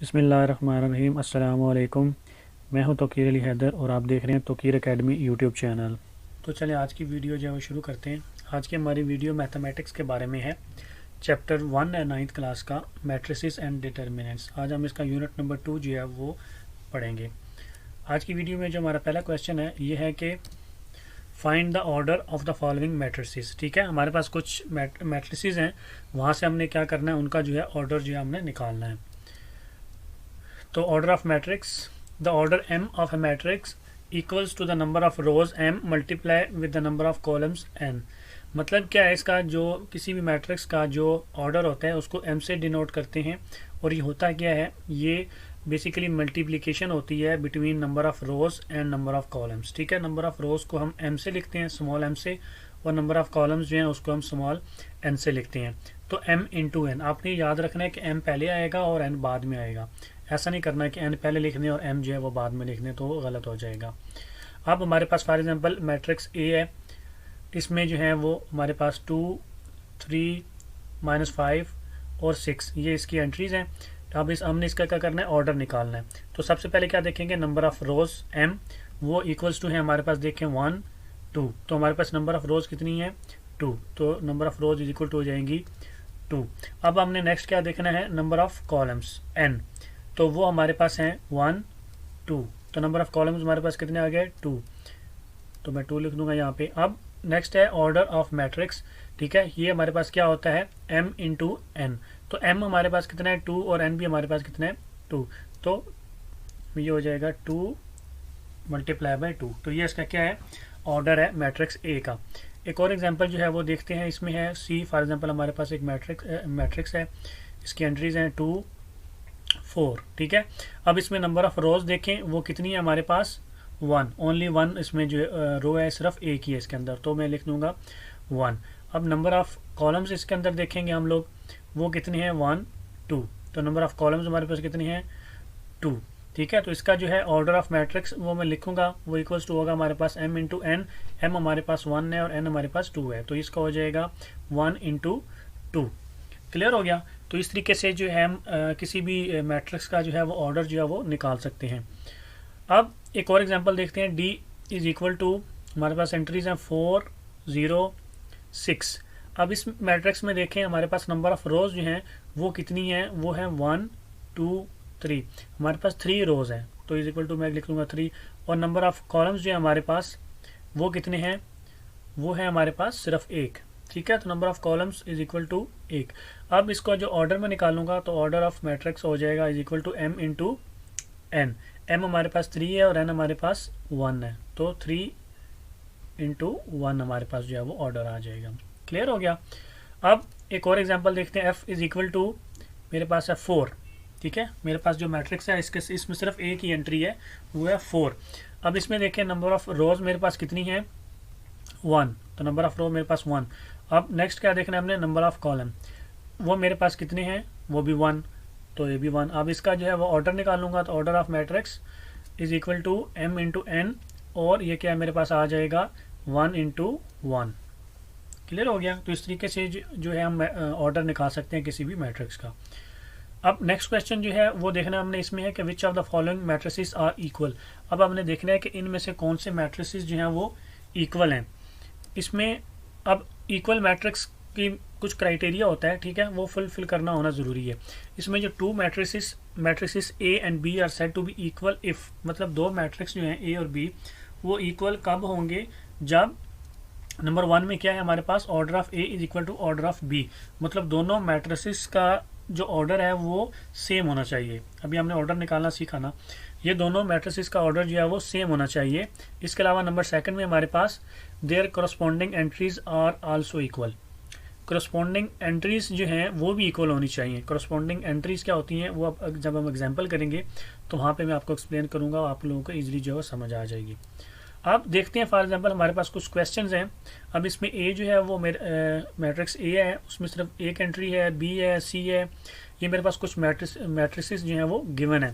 बिस्मिल्लाहिर्रहमानिर्रहीम अस्सलाम वालेकुम। मैं हूं तौकीर अली हैदर और आप देख रहे हैं तौकीर एकेडमी यूट्यूब चैनल। तो चलें आज की वीडियो जो है वो शुरू करते हैं। आज की हमारी वीडियो मैथमेटिक्स के बारे में है। चैप्टर 1 है 9th क्लास का, मैट्रिसेस एंड डिटर्मिनेंट्स। आज हम इसका यूनिट नंबर 2 जो है वो पढ़ेंगे। आज की वीडियो में जो हमारा पहला क्वेश्चन है ये है कि find the order of the following matrices. ठीक है, हमारे पास कुछ मैट्रिसेस हैं, वहाँ से हमने क्या करना है, उनका जो है ऑर्डर जो है हमने निकालना है। तो order of matrix, the order m of a matrix equals to the number of rows m multiply with the number of columns n। मतलब क्या है, इसका जो किसी भी मैट्रिक्स का जो ऑर्डर होता है उसको m से डिनोट करते हैं। और ये होता क्या है, ये बेसिकली मल्टीप्लिकेशन होती है between number of rose and number of columns. ठीक है, नंबर ऑफ रोज को हम m से लिखते हैं, स्मॉल m से, और नंबर ऑफ कॉलम्स जो हैं उसको हम स्मॉल n से लिखते हैं। तो m इंटू n, आपने याद रखना है कि m पहले आएगा और n बाद में आएगा। ऐसा नहीं करना है कि n पहले लिखने और m जो है वो बाद में लिखने, तो वो गलत हो जाएगा। अब हमारे पास फॉर एग्जांपल मैट्रिक्स A है, इसमें जो है वो हमारे पास 2, 3, -5 और 6 ये इसकी एंट्रीज हैं। अब हमने इसका क्या करना है, ऑर्डर निकालना है। तो सबसे पहले क्या देखेंगे, नंबर ऑफ रोज m वो इक्वल्स टू है हमारे पास, देखें 1, 2। तो हमारे पास नंबर ऑफ रोज कितनी है, 2। तो number of rows is equal to हो जाएंगी 2। अब हमने नेक्स्ट क्या देखना है, नंबर ऑफ कॉलम्स n, तो वो हमारे पास हैं 1, 2। तो नंबर ऑफ कॉलम्स हमारे पास कितने आ गए, 2। तो मैं 2 लिख दूंगा यहाँ पे। अब नेक्स्ट है ऑर्डर ऑफ मैट्रिक्स। ठीक है, ये हमारे पास क्या होता है, m इंटू n। तो m हमारे पास कितना है, 2, और n भी हमारे पास कितना है, 2। तो ये हो जाएगा 2 मल्टीप्लाई बाई 2। तो ये इसका क्या है, ऑर्डर है मैट्रिक्स A का। एक और एग्जांपल जो है वो देखते हैं, इसमें है C। फॉर एग्जांपल हमारे पास एक मैट्रिक्स है, इसकी एंट्रीज हैं 2, 4। ठीक है, अब इसमें नंबर ऑफ रोज देखें वो कितनी है हमारे पास, 1, ओनली 1। इसमें जो रो है सिर्फ एक ही है इसके अंदर, तो मैं लिख दूंगा 1। अब नंबर ऑफ कॉलम्स इसके अंदर देखेंगे हम लोग, वो कितनी है, 1, 2। तो नंबर ऑफ कॉलम्स हमारे पास कितनी है, 2। ठीक है, तो इसका जो है ऑर्डर ऑफ मैट्रिक्स वो मैं लिखूंगा, वो इक्वल्स टू होगा हमारे पास m इंटू n। m हमारे पास 1 है और n हमारे पास 2 है, तो इसका हो जाएगा 1 इंटू 2। क्लियर हो गया। तो इस तरीके से जो है हम किसी भी मैट्रिक्स का जो है वो ऑर्डर जो है वो निकाल सकते हैं। अब एक और एग्जांपल देखते हैं, d इज इक्वल टू, हमारे पास एंट्रीज हैं 4, 0, 6। अब इस मैट्रिक्स में देखें हमारे पास नंबर ऑफ रोज जो हैं वो कितनी है, वो है 1, 2, 3। हमारे पास 3 रोज हैं, तो इज इक्वल टू मैं लिख लूँगा 3। और नंबर ऑफ कॉलम्स जो है हमारे पास वो कितने हैं, वो है हमारे पास सिर्फ 1। ठीक है, तो number of columns is equal to 1। अब इसको जो ऑर्डर में निकालूंगा तो ऑर्डर ऑफ मैट्रिक्स हो जाएगा is equal to m into n। m हमारे पास 3 है और n हमारे पास 1 है, तो 3 इंटू 1 हमारे पास जो है वो ऑर्डर आ जाएगा। क्लियर हो गया। अब एक और एग्जांपल देखते हैं, f इज इक्वल टू, मेरे पास है 4। ठीक है, मेरे पास जो मैट्रिक्स है इसमें सिर्फ एक ही एंट्री है, वो है 4। अब इसमें देखें नंबर ऑफ रोज मेरे पास कितनी है, 1। तो नंबर ऑफ रो मेरे पास 1। अब नेक्स्ट क्या देखना है हमने, नंबर ऑफ कॉलम, वो मेरे पास कितने हैं, वो भी 1, तो ये भी 1। अब इसका जो है वो ऑर्डर निकालूंगा, तो order of matrix is equal to m into n, और ये क्या है मेरे पास आ जाएगा 1 इंटू 1। क्लियर हो गया। तो इस तरीके से जो है हम ऑर्डर निकाल सकते हैं किसी भी मैट्रिक्स का। अब नेक्स्ट क्वेश्चन जो है वो देखना हमने इसमें है कि which of the following matrices are equal. अब हमने देखना है कि इनमें से कौन से मैट्रिसेस जो हैं वो इक्वल हैं। इसमें अब इक्वल मैट्रिक्स की कुछ क्राइटेरिया होता है, ठीक है, वो फुलफिल करना होना ज़रूरी है। इसमें जो 2 matrices A and B are said to be equal if, मतलब 2 मैट्रिक्स जो हैं A और B वो इक्वल कब होंगे, जब नंबर 1 में क्या है हमारे पास, order of A is equal to order of B। मतलब दोनों मैट्रिसेस का जो ऑर्डर है वो सेम होना चाहिए। अभी हमने ऑर्डर निकालना सीखा ना, ये दोनों मैट्रिसेस का ऑर्डर जो है वो सेम होना चाहिए। इसके अलावा नंबर 2 में हमारे पास their corresponding entries are also equal. Corresponding entries जो हैं वो भी इक्वल होनी चाहिए। करस्पॉन्डिंग एंट्रीज क्या होती हैं वो अब जब हम एग्जांपल करेंगे तो वहाँ पे मैं आपको एक्सप्लेन करूँगा, आप लोगों को ईजिली जो है समझ आ जाएगी। अब देखते हैं फॉर एग्जांपल हमारे पास कुछ क्वेश्चंस हैं। अब इसमें A जो है वो मैट्रिक्स A है, उसमें सिर्फ एक एंट्री है, B है, C है। ये मेरे पास कुछ मैट्रिसेस जो हैं वो गिवन है।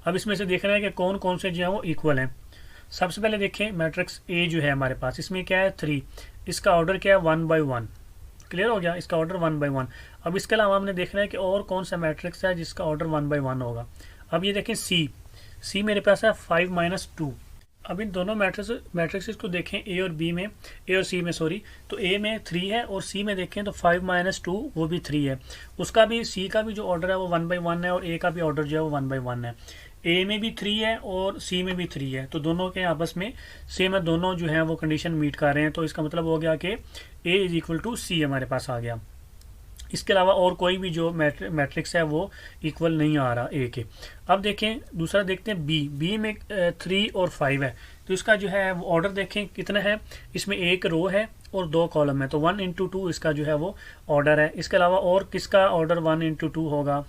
अब इसमें से देखना है कि कौन कौन से जो है वो इक्वल हैं। सबसे पहले देखें मैट्रिक्स A जो है हमारे पास, इसमें क्या है 3, इसका ऑर्डर क्या है 1 by 1। क्लियर हो गया, इसका ऑर्डर 1 बाई 1। अब इसके अलावा हमने देखना है कि और कौन सा मैट्रिक्स है जिसका ऑर्डर 1 बाई 1 होगा। अब ये देखें सी मेरे पास है 5 माइनस 2। अब इन दोनों मैट्रिक्स को देखें, ए और सी में सॉरी, तो ए में 3 है और सी में देखें तो 5 माइनस 2 वो भी 3 है। उसका भी, सी का भी जो ऑर्डर है वो 1 बाई 1 है और ए का भी ऑर्डर जो है वो 1 बाई 1 है। ए में भी 3 है और सी में भी 3 है, तो दोनों के आपस में सेम है, दोनों जो है वो कंडीशन मीट कर रहे हैं। तो इसका मतलब हो गया कि ए इज इक्वल टू सी हमारे पास आ गया। इसके अलावा और कोई भी जो मैट्रिक्स है वो इक्वल नहीं आ रहा ए के। अब देखें दूसरा देखते हैं बी में 3 और 5 है, तो इसका जो है वो ऑर्डर देखें कितना है। इसमें एक रो है और 2 कॉलम है, तो 1 इंटू 2 इसका जो है वो ऑर्डर है। इसके अलावा और किसका ऑर्डर 1 इंटू 2 होगा।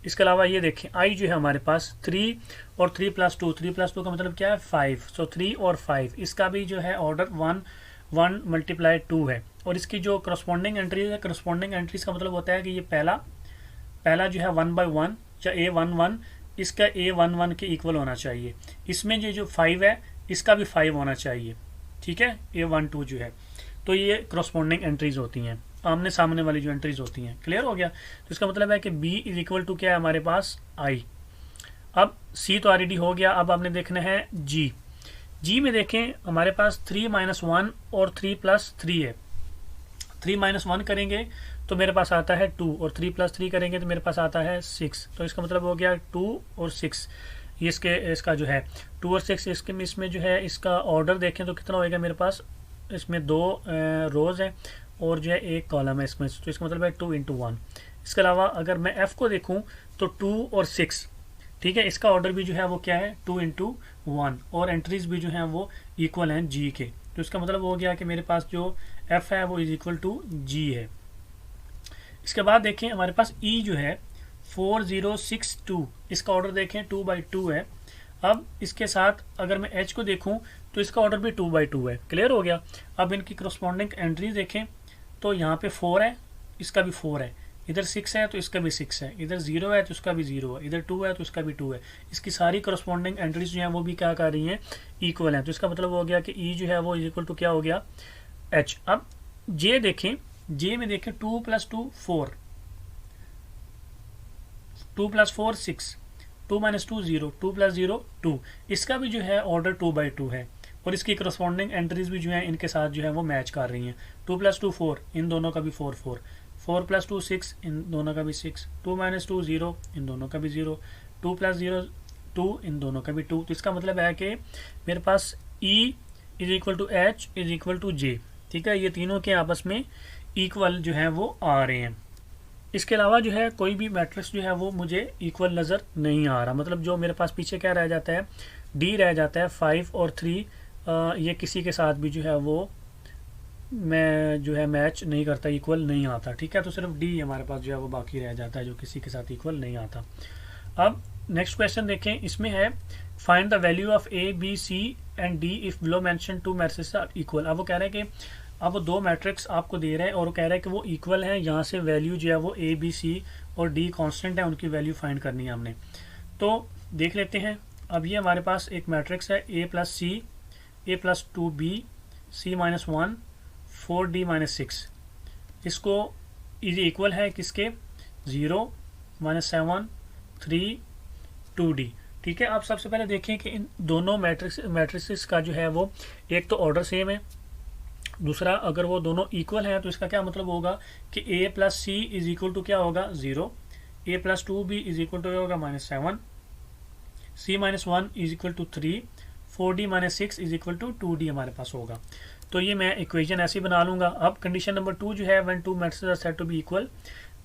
इसके अलावा ये देखें आई जो है हमारे पास 3 और 3 प्लस 2, 3 प्लस 2 का मतलब क्या है 5, सो 3 और 5 इसका भी जो है ऑर्डर 1 मल्टीप्लाई 2 है। और इसकी जो करस्पॉन्डिंग एंट्रीज है, करस्पॉन्डिंग एंट्रीज का मतलब होता है कि ये पहला जो है 1 बाई 1 या A11 इसका A11 के इक्वल होना चाहिए। इसमें जो 5 है इसका भी 5 होना चाहिए, ठीक है, A12 जो है। तो ये करस्पॉन्डिंग एंट्रीज होती हैं, आमने सामने वाली जो एंट्रीज होती हैं। क्लियर हो गया, तो इसका मतलब है कि B इज इक्वल टू क्या है हमारे पास I। अब C तो ऑलरेडी हो गया, अब आपने देखना है जी में देखें हमारे पास 3 माइनस 1 और 3 प्लस 3 है। 3 माइनस 1 करेंगे तो मेरे पास आता है 2 और 3 प्लस 3 करेंगे तो मेरे पास आता है 6। तो इसका मतलब हो गया 2 और 6, ये इसका जो है 2 और 6 इसमें जो है इसका ऑर्डर देखें तो कितना होएगा मेरे पास। इसमें 2 रोज है और जो है एक कॉलम है इसमें, तो इसका मतलब है 2 इंटू 1। इसके अलावा अगर मैं एफ को देखूँ तो 2 और 6, ठीक है, इसका ऑर्डर भी जो है वो क्या है 2 इंटू 1 और एंट्रीज भी जो है वो इक्वल हैं जी के। तो इसका मतलब हो गया कि मेरे पास जो एफ है वो इज इक्वल टू जी है। इसके बाद देखें हमारे पास ई जो है 4062, इसका ऑर्डर देखें 2 बाई 2 है। अब इसके साथ अगर मैं एच को देखूं तो इसका ऑर्डर भी 2 बाई 2 है। क्लियर हो गया। अब इनकी करस्पॉन्डिंग एंट्री देखें तो यहाँ पे 4 है, इसका भी 4 है, इधर 6 है तो इसका भी 6 है, इधर 0 है तो इसका भी 0 है, इधर 2 है तो इसका भी 2 है। इसकी सारी करस्पॉन्डिंग एंट्रीज जो हैं वो भी क्या कर रही हैं, इक्वल हैं। तो इसका मतलब हो गया कि ई जो है वो इज इक्वल टू क्या हो गया एच। अब जे देखें, जे में देखें 2 प्लस 2 4, 2 प्लस 4 6, 2 माइनस 2 0, 2 प्लस 0 2, इसका भी जो है ऑर्डर 2 बाई 2 है और इसकी करस्पॉन्डिंग एंट्रीज भी जो है इनके साथ जो है वो मैच कर रही हैं। 2 प्लस 2 4, इन दोनों का भी 4 4, 4 प्लस 2 6, इन दोनों का भी 6, 2 माइनस 2 0, इन दोनों का भी 0, 2 प्लस 0 2, इन दोनों का भी 2। तो इसका मतलब है कि मेरे पास E is equal to H is equal to J, ठीक है, ये तीनों के आपस में इक्वल जो है वो आ रहे हैं। इसके अलावा जो है कोई भी मैट्रिक्स जो है वो मुझे इक्वल नज़र नहीं आ रहा, मतलब जो मेरे पास पीछे क्या रह जाता है डी रह जाता है, 5 और 3 ये किसी के साथ भी जो है वो मैं जो है मैच नहीं करता, इक्वल नहीं आता, ठीक है। तो सिर्फ डी हमारे पास जो है वो बाकी रह जाता है जो किसी के साथ इक्वल नहीं आता। अब नेक्स्ट क्वेश्चन देखें, इसमें है find the value of a b c and d if below mention two matrix are equal. अब वो कह रहे हैं कि अब वो दो मैट्रिक्स आपको दे रहे हैं और वो कह रहे हैं कि वो इक्वल हैं, यहाँ से वैल्यू जो है वो ए बी सी और डी कांस्टेंट है, उनकी वैल्यू फाइंड करनी है हमने। तो देख लेते हैं। अब ये हमारे पास एक मैट्रिक्स है ए प्लस सी, ए प्लस 2b, सी माइनस 1, 4d माइनस 6, इसको इज इक्वल है किसके 0 माइनस 7 3 2d, ठीक है। आप सबसे पहले देखें कि इन दोनों मैट्रिक्स का जो है वो एक तो ऑर्डर सेम है, दूसरा अगर वो दोनों इक्वल हैं तो इसका क्या मतलब होगा कि a plus C is equal to क्या होगा 0, a plus 2b is equal to होगा minus 7, c minus 1 is equal to 3, 4d minus 6 is equal to 2d हमारे पास होगा। तो ये मैं इक्वेशन ऐसे बना लूंगा। अब कंडीशन नंबर 2 जो है when two matrices are said to be equal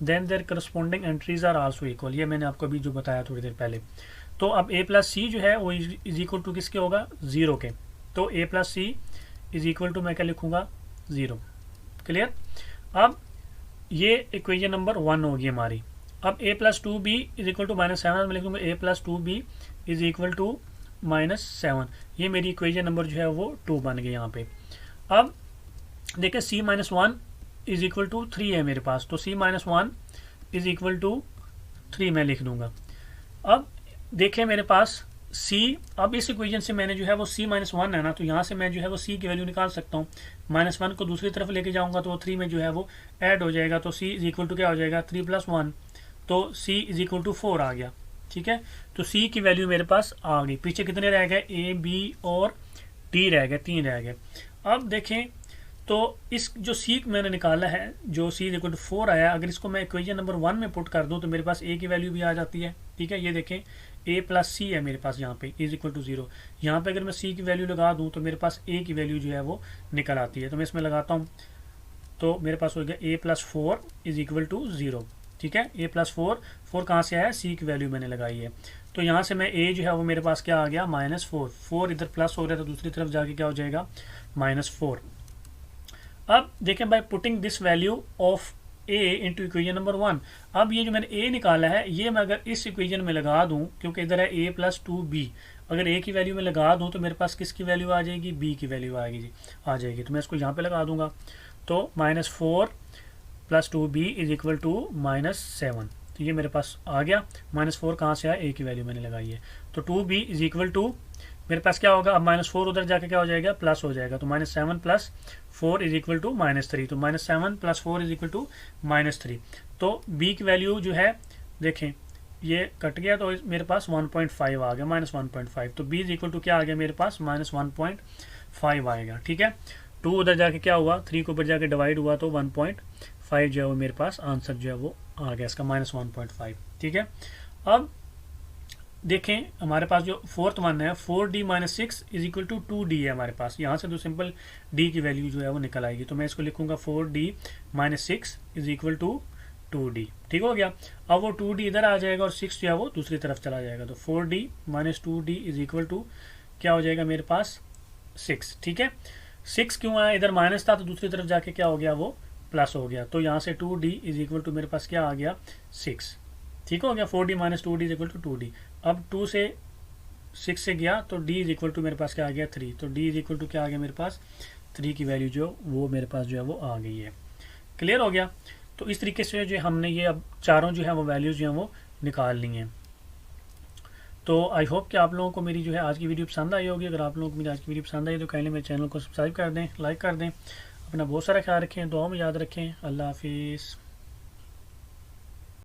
then their corresponding entries are also equal, ये मैंने आपको अभी जो बताया थोड़ी देर पहले। तो अब a प्लस सी जो है वो इज इक्वल टू किसके होगा 0 के, तो a plus C is equal to मैं क्या लिखूंगा 0। क्लियर। अब ये इक्वेशन नंबर 1 होगी हमारी। अब a plus 2b is equal to minus 7 मैं लिखूंगा a plus 2b is equal to minus 7, ये मेरी इक्वेशन नंबर जो है वो 2 बन गई यहाँ पे। अब देखिए c minus 1 is equal to 3 है मेरे पास, तो c minus 1 is equal to 3 मैं लिख दूंगा। अब देखें मेरे पास सी, अब इस इक्वेशन से मैंने जो है वो सी माइनस वन है ना, तो यहाँ से मैं जो है वो सी की वैल्यू निकाल सकता हूँ। माइनस वन को दूसरी तरफ लेके जाऊँगा तो वो 3 में जो है वो ऐड हो जाएगा, तो सी इज इक्वल टू क्या हो जाएगा 3 + 1, तो सी इज इक्वल टू 4 आ गया। ठीक है, तो सी की वैल्यू मेरे पास आ गई। पीछे कितने रह गए, ए बी और डी रह गए, 3 रह गए। अब देखें तो इस जो सी मैंने निकाला है, जो सी इक्वल टू 4 आया, अगर इसको मैं इक्वेशन नंबर 1 में पुट कर दूं तो मेरे पास ए की वैल्यू भी आ जाती है। ठीक है, ये देखें ए प्लस सी है मेरे पास यहाँ पे इज इक्वल टू 0। यहाँ पे अगर मैं सी की वैल्यू लगा दूं तो मेरे पास ए की वैल्यू जो है वो निकल आती है। तो मैं इसमें लगाता हूँ, तो मेरे पास हो गया ए प्लस 4 इज इक्वल टू 0। ठीक है, ए प्लस 4 कहाँ से आया, सी की वैल्यू मैंने लगाई है। तो यहाँ से मैं ए जो है वो मेरे पास क्या आ गया -4 इधर प्लस हो रहा है तो दूसरी तरफ जाके क्या हो जाएगा -4। अब देखें by putting this value of A into equation number 1, अब ये जो मैंने ए निकाला है ये मैं अगर इस इक्वेशन में लगा दूं, क्योंकि इधर है ए प्लस 2b, अगर ए की वैल्यू में लगा दूं तो मेरे पास किसकी वैल्यू आ जाएगी, बी की वैल्यू आ जाएगी। तो मैं इसको यहाँ पे लगा दूंगा, तो -4 + 2b इज इक्वल टू -7। तो ये मेरे पास आ गया। -4 कहाँ से आया, ए की वैल्यू मैंने लगाई है। तो 2b इज इक्वल टू मेरे पास क्या होगा, अब -4 उधर जाके क्या हो जाएगा, प्लस हो जाएगा। तो -7 + 4 इज इक्वल टू -3। तो -7 + 4 इज इक्वल टू -3। तो b की वैल्यू जो है देखें ये कट गया तो मेरे पास 1.5 आ गया, -1.5। तो b इज इक्वल टू क्या आ गया मेरे पास -1.5 आएगा। ठीक है, 2 उधर जाके क्या हुआ, 3 को ऊपर जाके डिवाइड हुआ तो 1.5 जो है वो मेरे पास आंसर जो है वो आ गया इसका -1.5। ठीक है, अब देखें हमारे पास जो फोर्थ वन है 4d - 6 is equal to 2d है हमारे पास। यहाँ से तो सिंपल d की वैल्यू जो है वो निकल आएगी। तो मैं इसको लिखूंगा 4d - 6 is equal to 2d। ठीक हो गया, अब वो 2d इधर आ जाएगा और 6 जो है वो दूसरी तरफ चला जाएगा। तो 4d - 2d is equal to क्या हो जाएगा मेरे पास 6। ठीक है, 6 क्यों आया, इधर माइनस था तो दूसरी तरफ जाके क्या हो गया, वो प्लस हो गया। तो यहाँ से 2d इज इक्वल टू मेरे पास क्या आ गया 6। ठीक हो गया, 4d - 2d is equal to 2d। अब 2 से 6 से गया तो d इज इक्वल टू मेरे पास क्या आ गया 3। तो d इज इक्वल टू क्या आ गया मेरे पास 3 की वैल्यू जो वो मेरे पास जो है वो आ गई है। क्लियर हो गया। तो इस तरीके से जो हमने ये अब चारों जो है वो वैल्यूज जो है वो निकाल ली हैं। तो आई होप कि आप लोगों को मेरी जो है आज की वीडियो पसंद आई होगी। अगर आप लोगों को मेरी आज की वीडियो पसंद आई तो काइंडली मेरे चैनल को सब्सक्राइब कर दें, लाइक कर दें। अपना बहुत सारा ख्याल रखें, दुआ में याद रखें। अल्लाह हाफिज़।